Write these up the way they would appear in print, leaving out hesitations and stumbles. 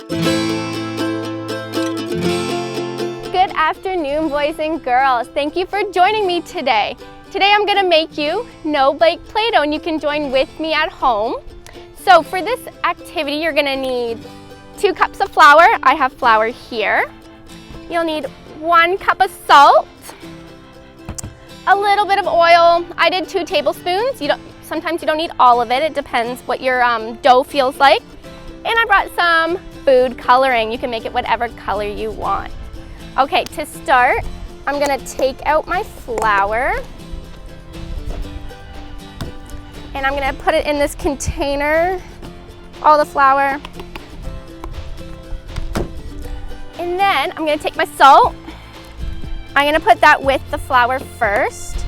Good afternoon, boys and girls. Thank you for joining me today. Today I'm gonna make you no-bake Play-Doh, and you can join with me at home. So for this activity, you're gonna need 2 cups of flour. I have flour here. You'll need 1 cup of salt, a little bit of oil. I did 2 tablespoons. Sometimes you don't need all of it. It depends what your dough feels like. And I brought some food coloring. You can make it whatever color you want. Okay, to start, I'm gonna take out my flour and I'm gonna put it in this container, all the flour. And then I'm gonna take my salt. I'm gonna put that with the flour first.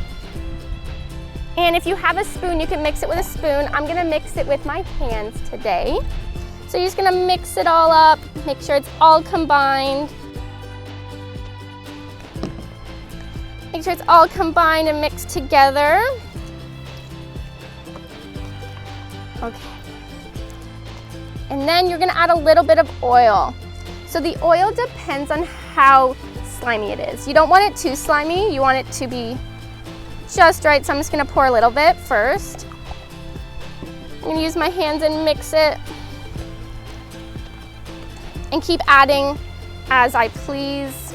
And if you have a spoon, you can mix it with a spoon. I'm gonna mix it with my hands today. So you're just gonna mix it all up, make sure it's all combined. Make sure it's all combined and mixed together. Okay. And then you're gonna add a little bit of oil. So the oil depends on how slimy it is. You don't want it too slimy, you want it to be just right. So I'm just gonna pour a little bit first. I'm gonna use my hands and mix it. And keep adding as I please.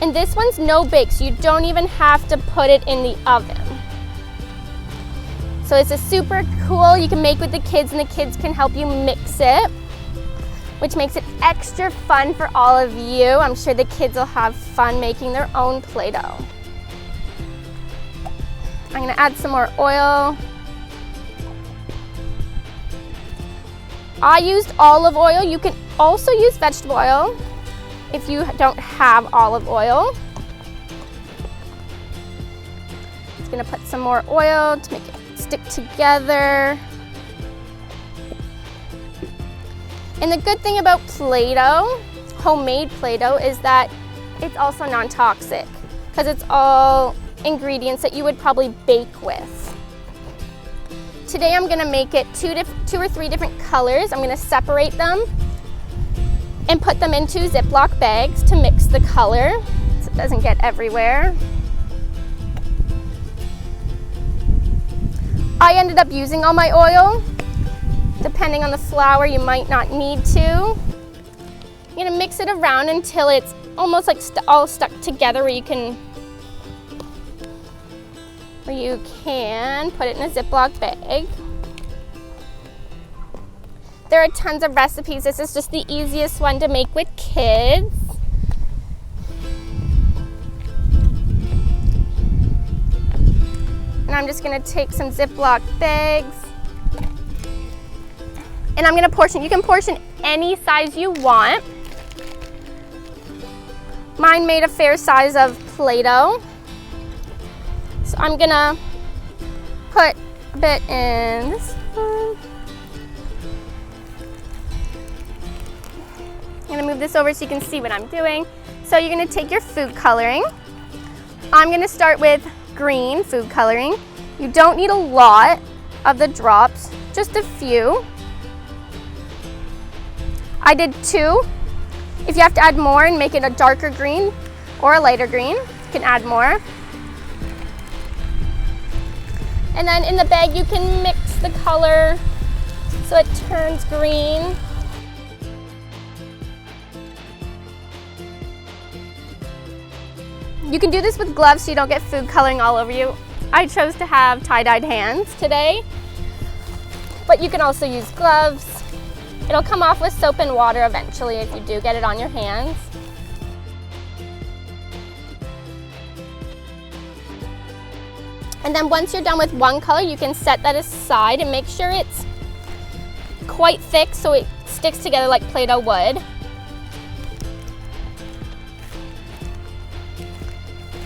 And this one's no bake, so you don't even have to put it in the oven. So this is super cool. You can make with the kids and the kids can help you mix it, which makes it extra fun for all of you. I'm sure the kids will have fun making their own Play-Doh. I'm gonna add some more oil. I used olive oil. You can also use vegetable oil if you don't have olive oil. Just gonna put some more oil to make it stick together. And the good thing about Play-Doh, homemade Play-Doh, is that it's also non-toxic because it's all ingredients that you would probably bake with. Today I'm gonna make it 2 or 3 different colors. I'm gonna separate them and put them into Ziploc bags to mix the color so it doesn't get everywhere. I ended up using all my oil. Depending on the flour, you might not need to. I'm gonna mix it around until it's almost like all stuck together where you can put it in a Ziploc bag. There are tons of recipes. This is just the easiest one to make with kids. And I'm just gonna take some Ziploc bags and I'm gonna portion. You can portion any size you want. Mine made a fair size of Play-Doh. So I'm gonna put a bit in this one. I'm gonna move this over so you can see what I'm doing. So you're gonna take your food coloring. I'm gonna start with green food coloring. You don't need a lot of the drops, just a few. I did 2. If you have to add more and make it a darker green or a lighter green, you can add more. And then in the bag you can mix the color so it turns green. You can do this with gloves so you don't get food coloring all over you. I chose to have tie-dyed hands today, but you can also use gloves. It'll come off with soap and water eventually if you do get it on your hands. And then once you're done with one color, you can set that aside and make sure it's quite thick so it sticks together like Play-Doh would.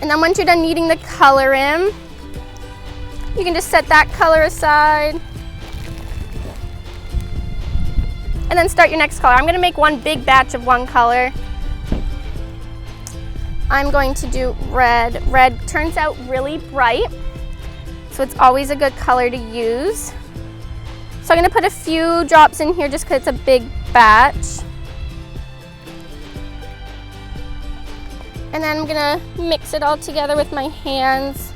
And then once you're done kneading the color in, you can just set that color aside. And then start your next color. I'm gonna make one big batch of one color. I'm going to do red. Red turns out really bright. So it's always a good color to use. So I'm gonna put a few drops in here just because it's a big batch. And then I'm gonna mix it all together with my hands.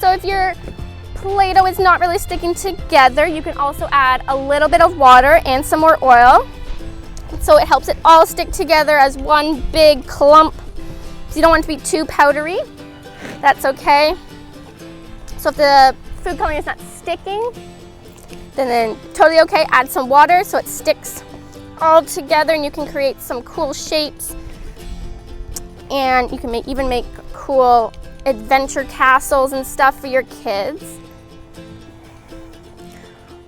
So if your Play-Doh is not really sticking together, you can also add a little bit of water and some more oil. So it helps it all stick together as one big clump. So you don't want it to be too powdery. That's okay. So if the food coloring is not sticking, then totally okay. Add some water so it sticks all together and you can create some cool shapes. And you can even make cool adventure castles and stuff for your kids.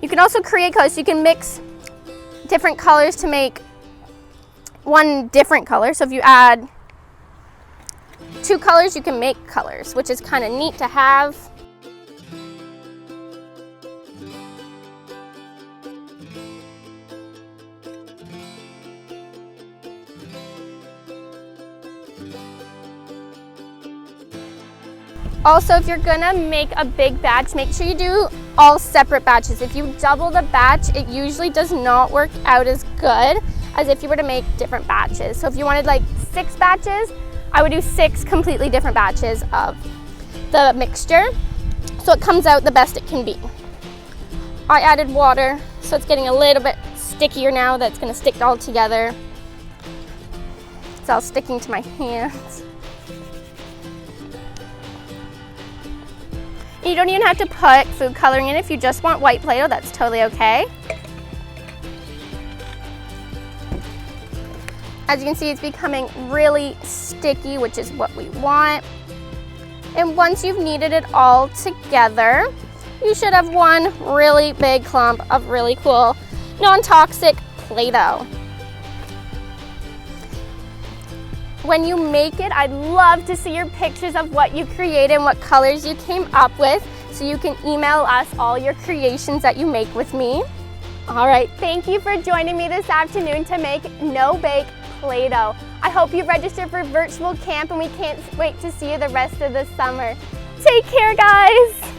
You can also create colors. You can mix different colors to make one different color. So if you add 2 colors, you can make colors, which is kind of neat to have. Also, if you're gonna make a big batch, make sure you do all separate batches. If you double the batch, it usually does not work out as good as if you were to make different batches. So if you wanted like 6 batches, I would do 6 completely different batches of the mixture, so it comes out the best it can be. I added water, so it's getting a little bit stickier now. That's gonna stick all together. It's all sticking to my hands. You don't even have to put food coloring in. If you just want white Play-Doh, that's totally okay. As you can see, it's becoming really sticky, which is what we want. And once you've kneaded it all together, you should have one really big clump of really cool, non-toxic Play-Doh. When you make it, I'd love to see your pictures of what you created and what colors you came up with, so you can email us all your creations that you make with me. All right, thank you for joining me this afternoon to make No Bake Play-Doh. I hope you registered for virtual camp and we can't wait to see you the rest of the summer. Take care, guys.